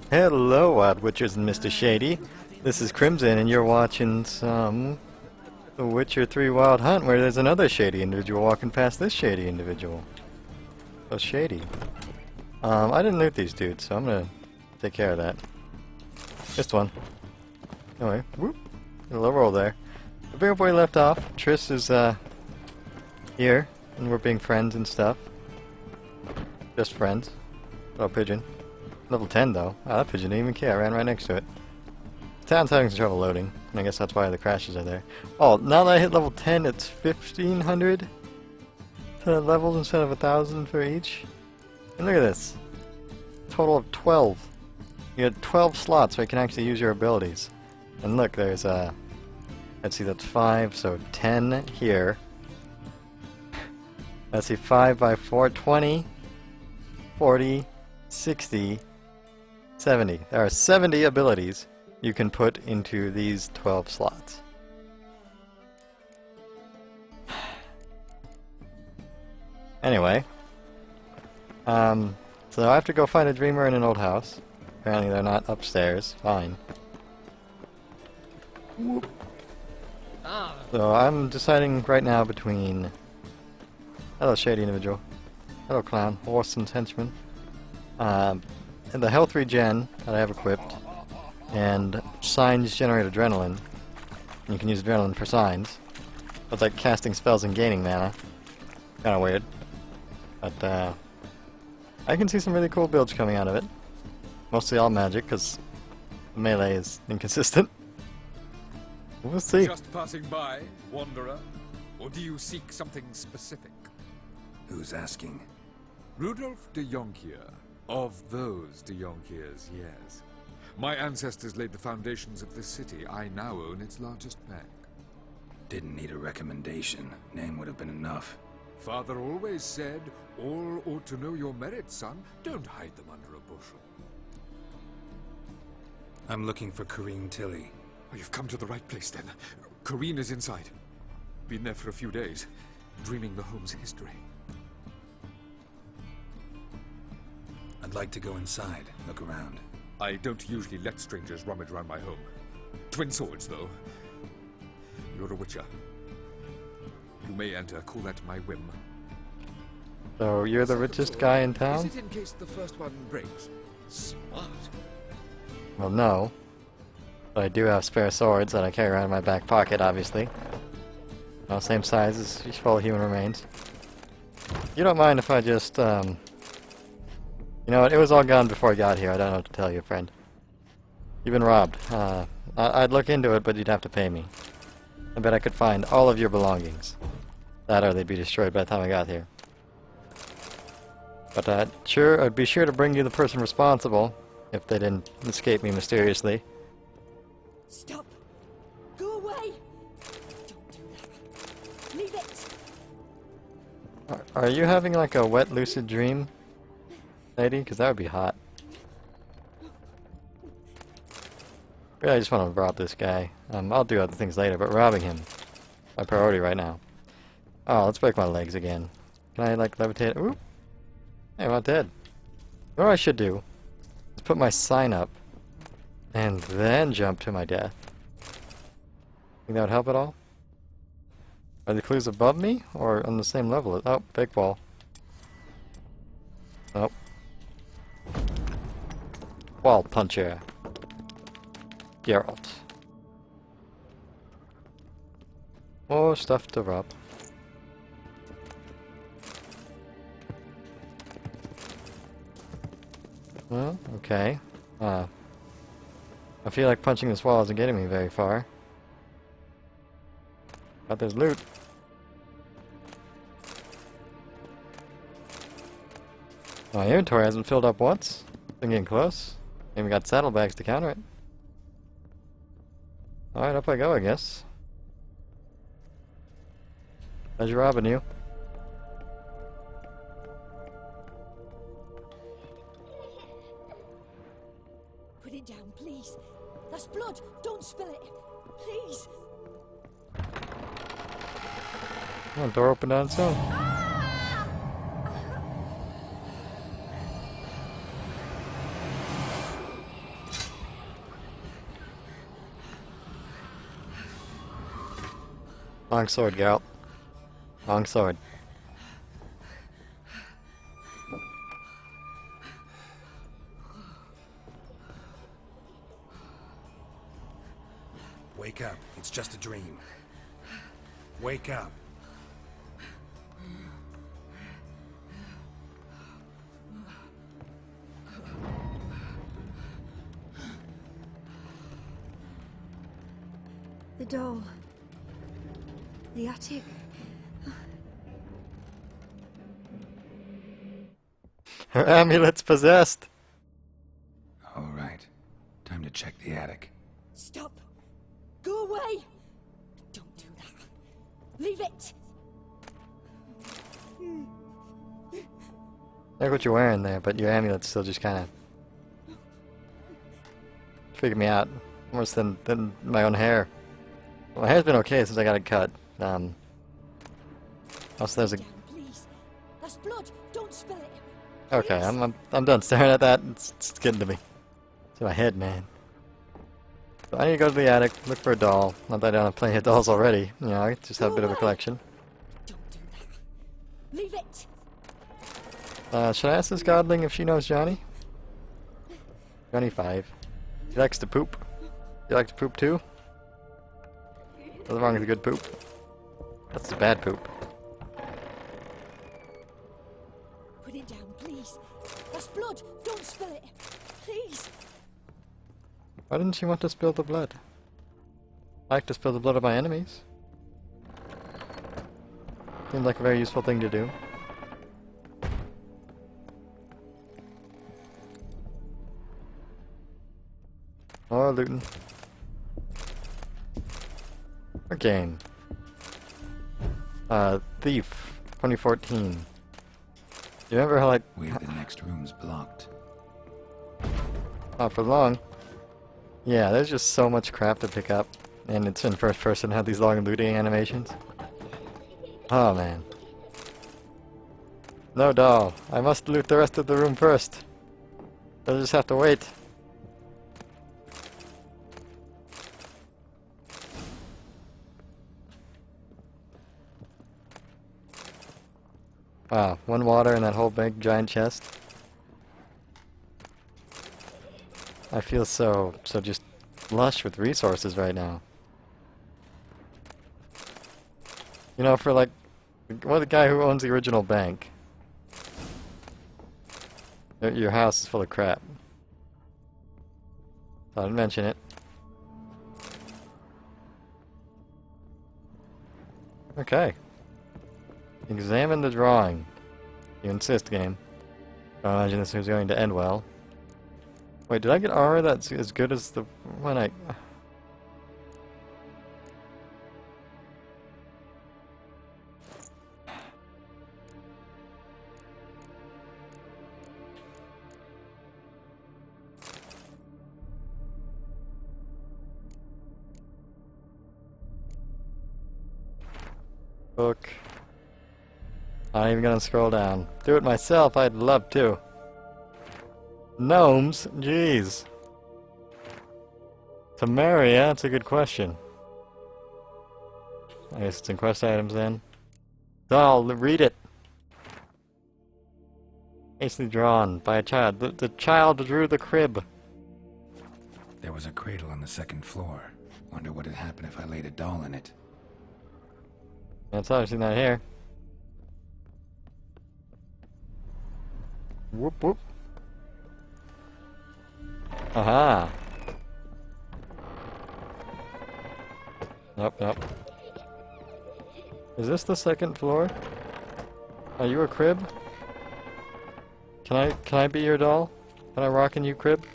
Hello, Odd Witchers and Mr. Shady. This is Crimson, and you're watching some The Witcher 3 Wild Hunt, where there's another shady individual walking past this shady individual. So shady. I didn't loot these dudes, so I'm gonna take care of that. Just one. Anyway, whoop. A little roll there. The bigger boy left off. Triss is, here, and we're being friends and stuff. Just friends. Little pigeon. Level 10 though. Ah, that pigeon didn't even care. I ran right next to it. The town's having some trouble loading, and I guess that's why the crashes are there. Oh, now that I hit level 10, it's 1,500 levels instead of 1,000 for each. And look at this. Total of 12. You had 12 slots where you can actually use your abilities. And look, there's let's see, that's 5, so 10 here. Let's see, 5 by 4, 20, 40, 60, 70. There are 70 abilities you can put into these 12 slots. Anyway, so I have to go find a dreamer in an old house. Apparently they're not upstairs. Fine. Whoop. So I'm deciding right now between... Hello, shady individual. Hello, clown. Warson's henchman. And the health regen that I have equipped, and signs generate adrenaline. You can use adrenaline for signs. It's like casting spells and gaining mana. Kinda weird. But, I can see some really cool builds coming out of it. Mostly all magic, because the melee is inconsistent. We'll see. Just passing by, wanderer? Or do you seek something specific? Who's asking? Rudolf de Jonkier. Of those de Jonkiers, yes. My ancestors laid the foundations of this city. I now own its largest bank. Didn't need a recommendation. Name would have been enough. Father always said, all ought to know your merits, son. Don't hide them under a bushel. I'm looking for Kareem Tilly. Oh, you've come to the right place, then. Corrine is inside. Been there for a few days, dreaming the home's history. I'd like to go inside, look around. I don't usually let strangers rummage around my home. Twin swords, though. You're a witcher. You may enter, call that my whim. So you're the richest guy in town? Is it in case the first one breaks? Smart. Well, no. But I do have spare swords that I carry around in my back pocket, obviously. No, same size as each full human remains. You don't mind if I just, You know what, it was all gone before I got here. I don't know what to tell you, friend. You've been robbed. I'd look into it, but you'd have to pay me. I bet I could find all of your belongings. That or they'd be destroyed by the time I got here. But sure, I'd be sure to bring you the person responsible if they didn't escape me mysteriously. Stop! Go away! Don't do that. Leave it! Are you having like a wet lucid dream, lady? Because that would be hot. Really, I just want to rob this guy. I'll do other things later, but robbing him, my priority right now. Oh, let's break my legs again. Can I like levitate? Ooh! Hey, I'm not dead. You know what I should do? Is put my sign up, and then jump to my death. Think that would help at all? Are the clues above me, or on the same level? Oh, fake wall. Nope. Wall puncher. Geralt. More stuff to rob. Well, okay. I feel like punching this wall isn't getting me very far. But there's loot. My inventory hasn't filled up once. Been getting close. Even got saddlebags to counter it. Alright, up I go, I guess. Pleasure robbing you. Put it down, please. That's blood. Don't spill it. Please. Oh, door opened on its own. Wrong sword, Geralt. Wrong sword. Wake up. It's just a dream. Wake up. The doll. The attic. Her amulet's possessed! All right. Time to check the attic. Stop. Go away. Don't do that. Leave it. Like what you're wearing there, but your amulet's still just kind of freaking me out. Worse than my own hair. Well, my hair's been okay since I got it cut. Also, there's a... Down, please. That's blood. Don't spill it. Okay, Please. I'm done staring at that. It's getting to me. To my head, man. So I need to go to the attic, look for a doll. Not that I don't have plenty of dolls already. You know, I just have a bit of a collection. Don't do that. Leave it. Should I ask this godling if she knows Johnny? Johnny 5. He likes to poop. You like to poop too? Nothing wrong with the good poop. That's the bad poop. Put it down, please. That's blood. Don't spill it. Please. Why didn't she want to spill the blood? I like to spill the blood of my enemies. Seems like a very useful thing to do. Or looting. What game? Thief, 2014. You remember how, like... Wait, the next room's blocked. Not for long. Yeah, there's just so much crap to pick up. And it's in first person, have these long looting animations. Oh, man. No doll. I must loot the rest of the room first. I'll just have to wait. Wow, one water in that whole big giant chest. I feel so just lush with resources right now. You know, for like, well, the guy who owns the original bank. Your house is full of crap. Thought I'd mention it. Okay. Examine the drawing. You insist, game. I imagine this is going to end well. Wait, did I get armor that's as good as the one I... Book. I'm not even gonna scroll down. Do it myself, I'd love to. Gnomes? Jeez. Temeria? That's a good question. I guess it's in quest items then. Doll, read it! Hastily drawn by a child. The child drew the crib. There was a cradle on the second floor. Wonder what would happen if I laid a doll in it. That's obviously not here. Whoop whoop. Aha! Nope, nope. Is this the second floor? Are you a crib? Can I be your doll? Can I rock in you, crib?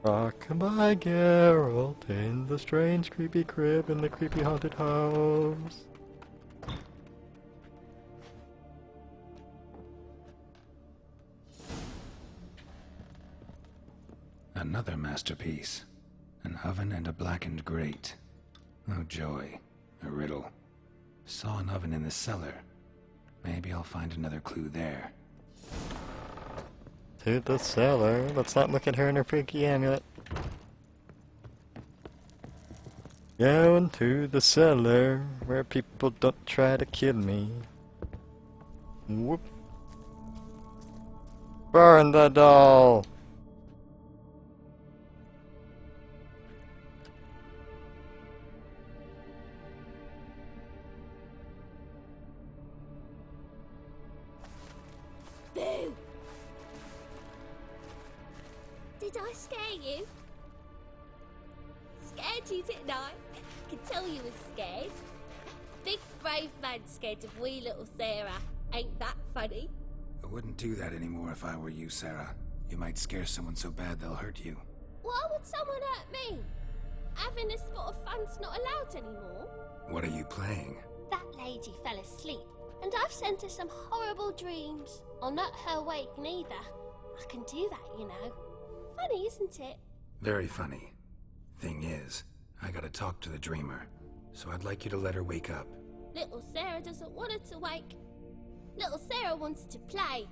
Rock-a-bye, Geralt, in the strange creepy crib in the creepy haunted house. Another masterpiece. An oven and a blackened grate. Oh joy. A riddle. Saw an oven in the cellar. Maybe I'll find another clue there. To the cellar. Let's not look at her and her freaky amulet. Going to the cellar where people don't try to kill me. Whoop. Burn the doll! Boo! Did I scare you? Scared you, didn't I? Can tell you was scared. Big brave man scared of wee little Sarah. Ain't that funny? I wouldn't do that anymore if I were you, Sarah. You might scare someone so bad they'll hurt you. Why would someone hurt me? Having a spot of fun's not allowed anymore. What are you playing? That lady fell asleep, and I've sent her some horrible dreams. I'll not her awake neither. I can do that, you know. Funny, isn't it? Very funny. Thing is, I gotta talk to the dreamer, so I'd like you to let her wake up. Little Sarah doesn't want her to wake. Little Sarah wants to play.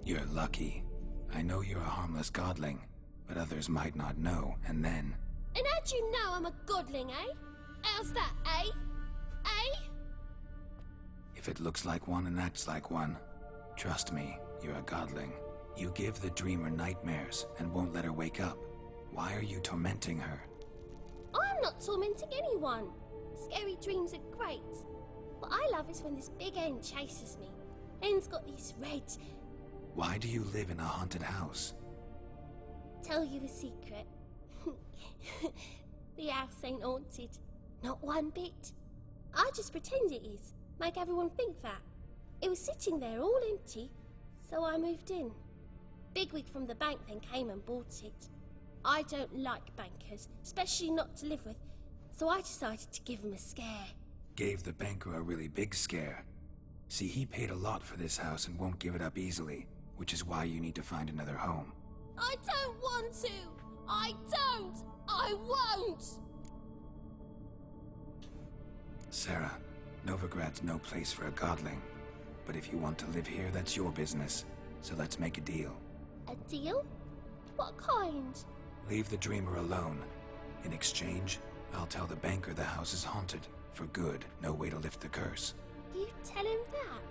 You're lucky. I know you're a harmless godling, but others might not know, and then... And how'd you know I'm a godling, eh? How's that, eh? Eh? If it looks like one and acts like one, trust me, you're a godling. You give the dreamer nightmares and won't let her wake up. Why are you tormenting her? I'm not tormenting anyone. Scary dreams are great. What I love is when this big hen chases me. Hen's got these red... Why do you live in a haunted house? Tell you a secret. The house ain't haunted. Not one bit. I just pretend it is. Make everyone think that. It was sitting there all empty, so I moved in. Bigwig from the bank then came and bought it. I don't like bankers, especially not to live with, so I decided to give him a scare. Gave the banker a really big scare. See, he paid a lot for this house and won't give it up easily, which is why you need to find another home. I don't want to! I don't! I won't! Sarah, Novigrad's no place for a godling. But if you want to live here, that's your business. So let's make a deal. A deal? What kind? Leave the dreamer alone. In exchange, I'll tell the banker the house is haunted. For good, no way to lift the curse. You tell him that?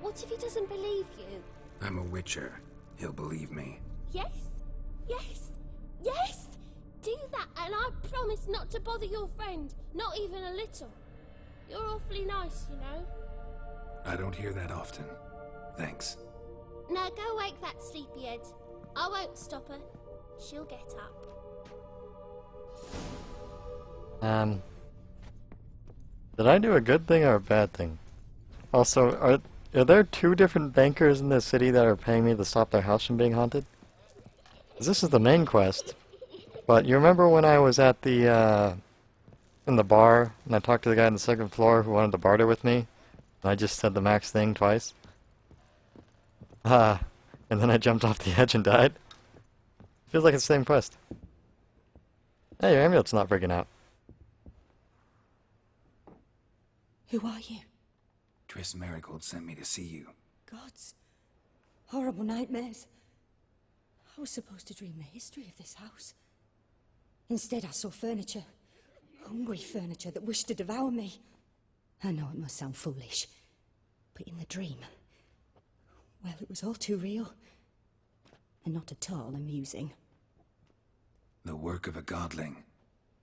What if he doesn't believe you? I'm a witcher. He'll believe me. Yes? Yes? Yes! Do that and I promise not to bother your friend. Not even a little. You're awfully nice, you know. I don't hear that often. Thanks. Now go wake that sleepyhead. I won't stop her. She'll get up. Did I do a good thing or a bad thing? Also, are there two different bankers in this city that are paying me to stop their house from being haunted? 'Cause this is the main quest. But you remember when I was at the, in the bar, and I talked to the guy on the second floor who wanted to barter with me? And I just said the max thing twice? And then I jumped off the edge and died? Feels like it's the same quest. Hey, your amulet's not freaking out. Who are you? Triss Marigold sent me to see you. Gods. Horrible nightmares. I was supposed to dream the history of this house. Instead, I saw furniture. Hungry furniture that wished to devour me. I know it must sound foolish, but in the dream, well, it was all too real. And not at all amusing. The work of a godling.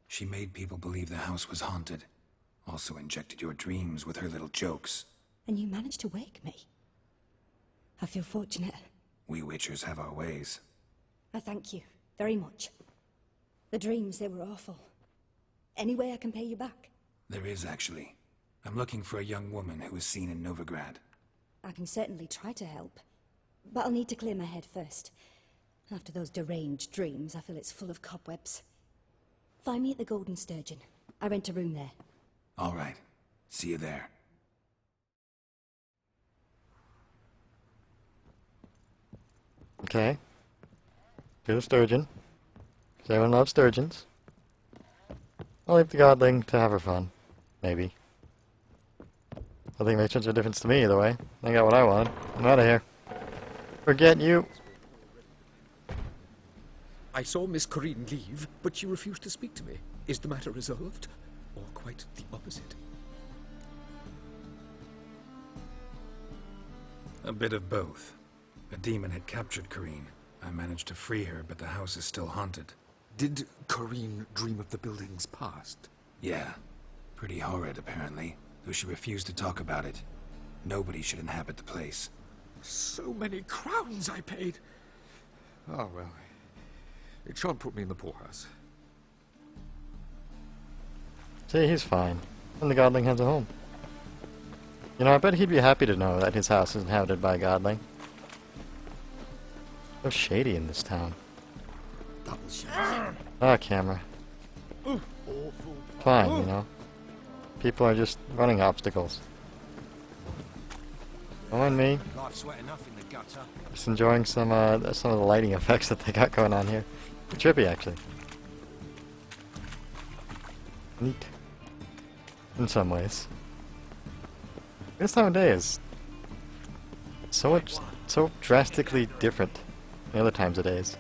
She made people believe the house was haunted. Also injected your dreams with her little jokes. And you managed to wake me. I feel fortunate. We witchers have our ways. I thank you very much. The dreams, they were awful. Any way I can pay you back? There is, actually. I'm looking for a young woman who was seen in Novigrad. I can certainly try to help. But I'll need to clear my head first. After those deranged dreams, I feel it's full of cobwebs. Find me at the Golden Sturgeon. I rent a room there. All right. See you there. Okay. To the sturgeon. 'Cause everyone loves sturgeons. I'll leave the godling to have her fun. Maybe. I think it makes such a difference to me either way. I got what I wanted. I'm out of here. Forget you. I saw Miss Corrine leave, but she refused to speak to me. Is the matter resolved? Or quite the opposite? A bit of both. A demon had captured Corrine. I managed to free her, but the house is still haunted. Did Corrine dream of the building's past? Yeah. Pretty horrid, apparently, though she refused to talk about it. Nobody should inhabit the place. So many crowns I paid! Oh, well. It shan't put me in the poorhouse. See, he's fine. And the godling has a home. You know, I bet he'd be happy to know that his house is inhabited by a godling. So shady in this town. Ah, camera. Fine, you know. People are just running obstacles. Knowing me, just enjoying some of the lighting effects that they got going on here. Trippy, actually. Neat. In some ways. This time of day is so drastically different than the other times of days.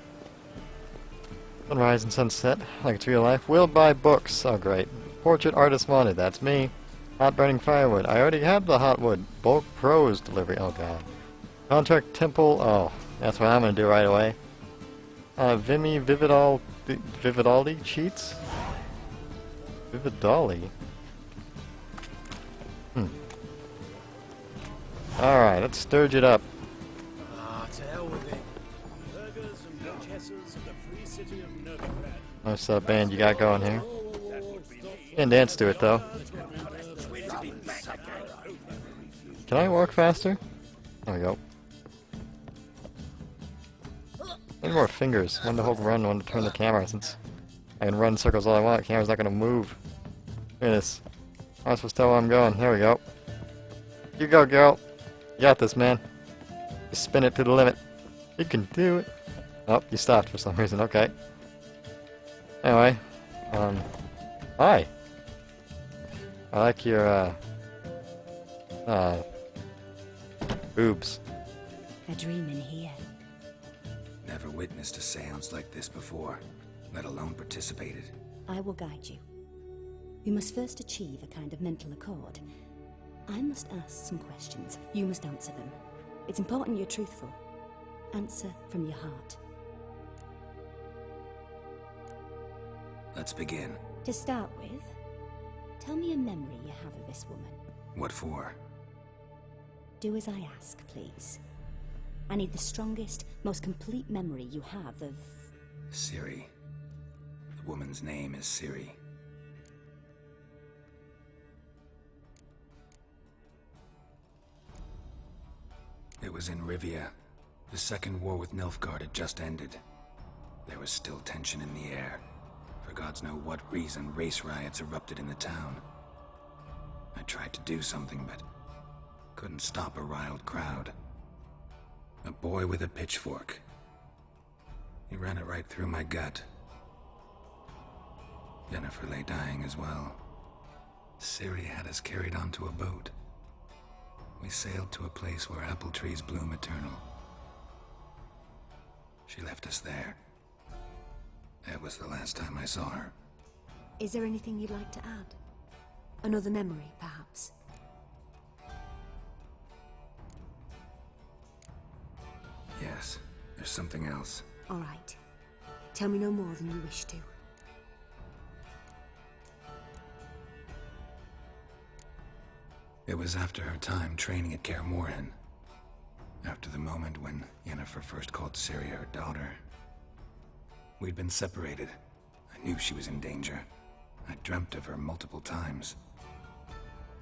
Sunrise and sunset, like it's real life. Will buy books. Oh, great. Portrait artist wanted. That's me. Hot burning firewood. I already have the hot wood. Bulk prose delivery. Oh, God. Contract temple. Oh, that's what I'm going to do right away. Vividaldi cheats? Vividali? Alright, let's sturge it up. To hell with it. Burgers and duchesses of the free city of Novigrad. Nice band you got going here. Can't dance to it, though. Can I walk faster? There we go. I need more fingers. One to hold run, one to turn the camera, since I can run circles all I want. The camera's not going to move. Look at this. I'm supposed to tell where I'm going. There we go. You go, girl. You got this, man. Just spin it to the limit. You can do it. Oh, you stopped for some reason. Okay. Anyway. Hi. I like your, boobs. A dream in here. Never witnessed a seance like this before, let alone participated. I will guide you. We must first achieve a kind of mental accord. I must ask some questions. You must answer them. It's important you're truthful. Answer from your heart. Let's begin. To start with, tell me a memory you have of this woman. What for? Do as I ask, please. I need the strongest, most complete memory you have of... Ciri. The woman's name is Ciri. It was in Rivia. The second war with Nilfgaard had just ended. There was still tension in the air. For gods know what reason, race riots erupted in the town. I tried to do something, but couldn't stop a riled crowd. A boy with a pitchfork. He ran it right through my gut. Yennefer lay dying as well. Ciri had us carried onto a boat. We sailed to a place where apple trees bloom eternal. She left us there. That was the last time I saw her. Is there anything you'd like to add? Another memory, perhaps? Yes, there's something else. All right. Tell me no more than you wish to. It was after her time training at Kaer Morhen. After the moment when Yennefer first called Ciri her daughter. We'd been separated. I knew she was in danger. I dreamt of her multiple times.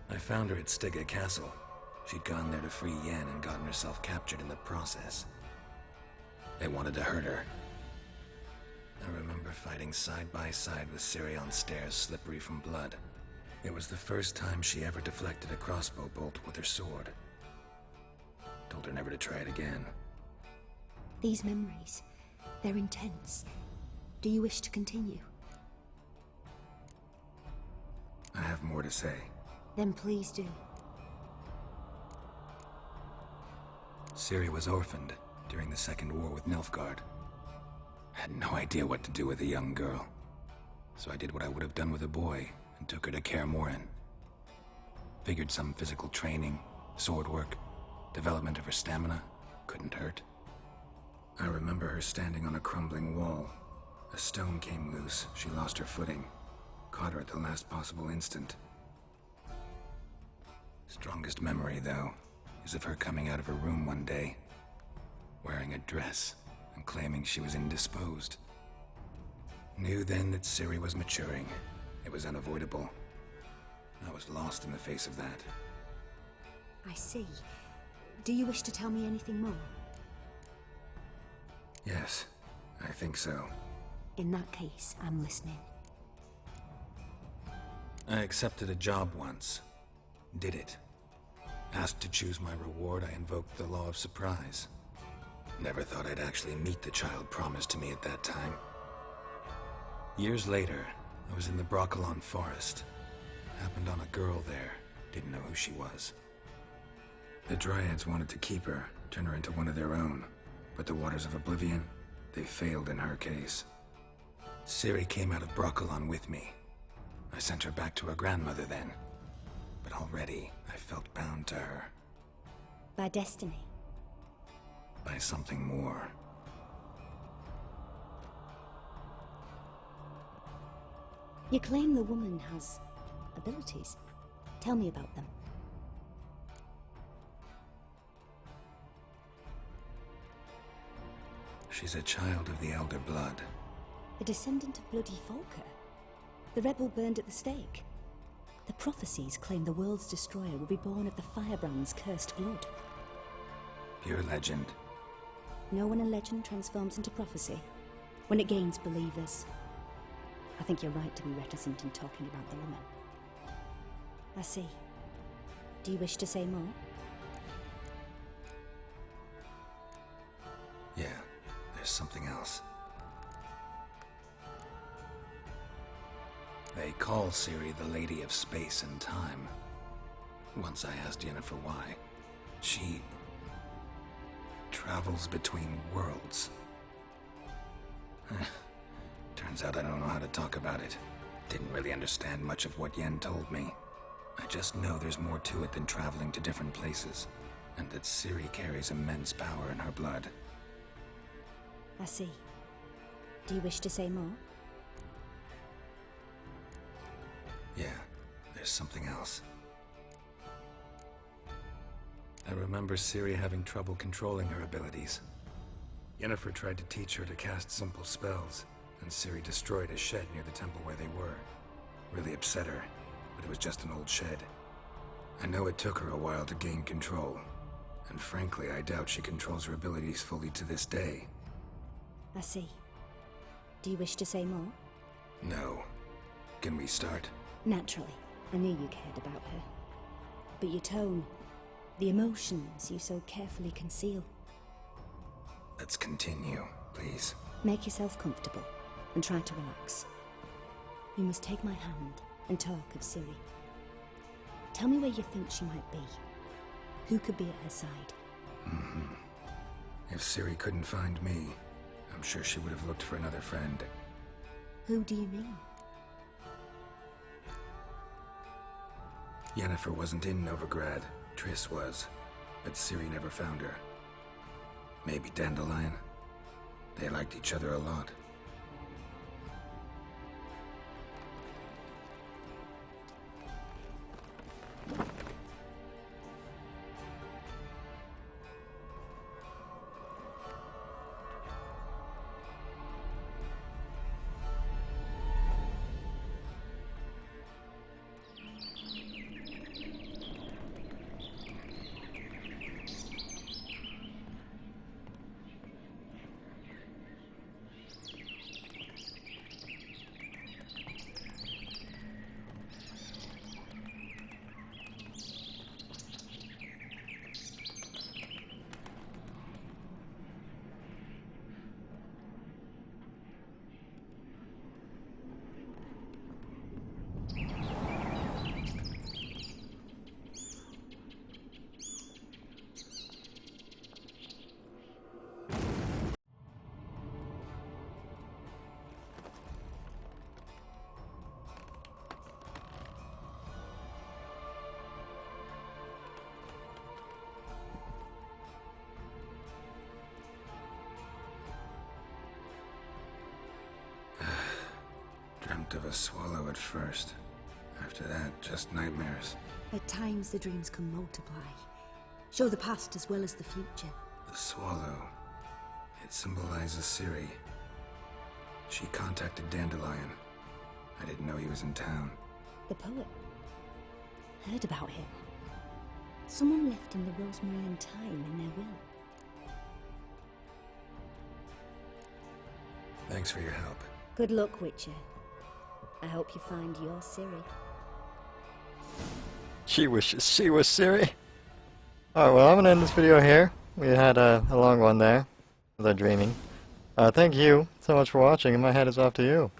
I found her at Stygga Castle. She'd gone there to free Yen and gotten herself captured in the process. They wanted to hurt her. I remember fighting side by side with Ciri on stairs slippery from blood. It was the first time she ever deflected a crossbow bolt with her sword. Told her never to try it again. These memories, they're intense. Do you wish to continue? I have more to say. Then please do. Ciri was orphaned during the Second War with Nilfgaard. Had no idea what to do with a young girl. So I did what I would have done with a boy and took her to Kaer Morhen. Figured some physical training, sword work, development of her stamina couldn't hurt. I remember her standing on a crumbling wall. A stone came loose, she lost her footing. Caught her at the last possible instant. Strongest memory, though, is of her coming out of her room one day, wearing a dress and claiming she was indisposed. Knew then that Ciri was maturing. It was unavoidable. I was lost in the face of that. I see. Do you wish to tell me anything more? Yes, I think so. In that case, I'm listening. I accepted a job once. Did it. Asked to choose my reward, I invoked the law of surprise. Never thought I'd actually meet the child promised to me at that time. Years later, I was in the Brokilon forest. Happened on a girl there. Didn't know who she was. The Dryads wanted to keep her, turn her into one of their own. But the Waters of Oblivion, they failed in her case. Ciri came out of Brokilon with me. I sent her back to her grandmother then. But already, I felt bound to her. By destiny? By something more. You claim the woman has abilities. Tell me about them. She's a child of the Elder Blood. A descendant of bloody Volker. The rebel burned at the stake. The prophecies claim the world's destroyer will be born of the Firebrand's cursed blood. Pure legend. Know when a legend transforms into prophecy? When it gains believers. I think you're right to be reticent in talking about the woman. I see. Do you wish to say more? Yeah, there's something else. They call Ciri the Lady of Space and Time. Once I asked Yennefer why. She travels between worlds. Turns out I don't know how to talk about it. Didn't really understand much of what Yen told me. I just know there's more to it than traveling to different places, and that Ciri carries immense power in her blood. I see. Do you wish to say more? Yeah, there's something else. I remember Ciri having trouble controlling her abilities. Yennefer tried to teach her to cast simple spells, and Ciri destroyed a shed near the temple where they were. Really upset her, but it was just an old shed. I know it took her a while to gain control, and frankly, I doubt she controls her abilities fully to this day. I see. Do you wish to say more? No. Can we start? Naturally. I knew you cared about her. But your tone, the emotions you so carefully conceal. Let's continue, please. Make yourself comfortable and try to relax. You must take my hand and talk of Ciri. Tell me where you think she might be. Who could be at her side? If Ciri couldn't find me, I'm sure she would have looked for another friend. Who do you mean? Yennefer wasn't in Novigrad. Triss was. But Ciri never found her. Maybe Dandelion? They liked each other a lot. dreamt of a swallow at first. After that, just nightmares. At times, the dreams can multiply, show the past as well as the future. The swallow. It symbolizes Ciri. She contacted Dandelion. I didn't know he was in town. The poet. Heard about him. Someone left him the rosemary and thyme in their will. Thanks for your help. Good luck, Witcher. I hope you find your Ciri. She wishes she was Ciri. Alright, well, I'm gonna end this video here. We had a long one there with our dreaming. Thank you so much for watching, and my hat is off to you.